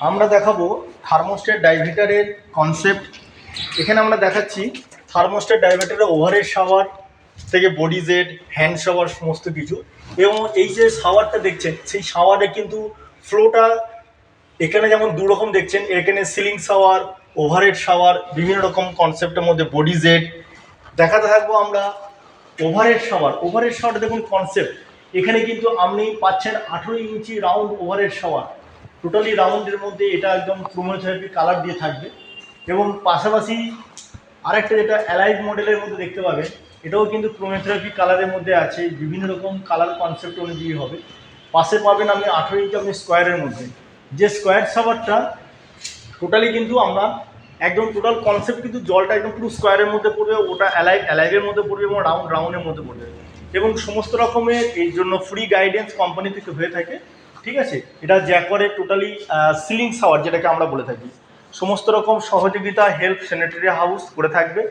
আমরা দেখাবো thermostat ডাইভার্টারের concept. এখানে আমরা দেখাচ্ছি থার্মোস্ট্যাট ডাইভার্টারের ওভারহেড শাওয়ার থেকে বডি জেট, হ্যান্ড শাওয়ার সমস্ত কিছু। এবং এই যে শাওয়ারটা দেখছেন, সেই শাওয়ারে কিন্তু ফ্লোটা এখানে যেমন দু রকম দেখছেন, এখানে সিলিং শাওয়ার, ওভারহেড শাওয়ার, বিভিন্ন রকম কনসেপ্টের মধ্যে বডি জেট দেখাতে থাকবো আমরা। ওভারহেড শাওয়ার দেখুন কনসেপ্ট, এখানে কিন্তু আপনি পাচ্ছেন 18 ইঞ্চি রাউন্ড ওভারহেড শাওয়ার, টোটালি রাউন্ডের মধ্যে এটা একদম ক্রোমোথেরাপি কালার দিয়ে থাকবে। এবং পাশাপাশি আরেকটা যেটা অ্যালাইভ মডেলের মধ্যে দেখতে পাবেন, এটাও কিন্তু ক্রোমোথেরাপি কালারের মধ্যে আছে, বিভিন্ন রকম কালার কনসেপ্ট অনুযায়ী হবে। পাশে পাবেন আপনি 18 ইঞ্চি আপনি স্কোয়ারের মধ্যে, যে স্কোয়ার শাওয়ারটা টোটালি কিন্তু আমরা একদম টোটাল কনসেপ্ট কিন্তু জলটা একদম পুরো স্কোয়ারের মধ্যে পড়বে, ওটা অ্যালাইভের মধ্যে পড়বে এবং রাউন্ডের মধ্যে পড়বে। এবং সমস্ত রকমের এই জন্য ফ্রি গাইডেন্স কোম্পানি থেকে হয়ে থাকে, ঠিক আছে। এটা জ্যাকওয়ারের টোটালি সিলিং শাওয়ার যেটাকে আমরা বলে থাকি, সমস্ত রকম সহযোগিতা হেল্প স্যানিটারি হাউস করে থাকবে।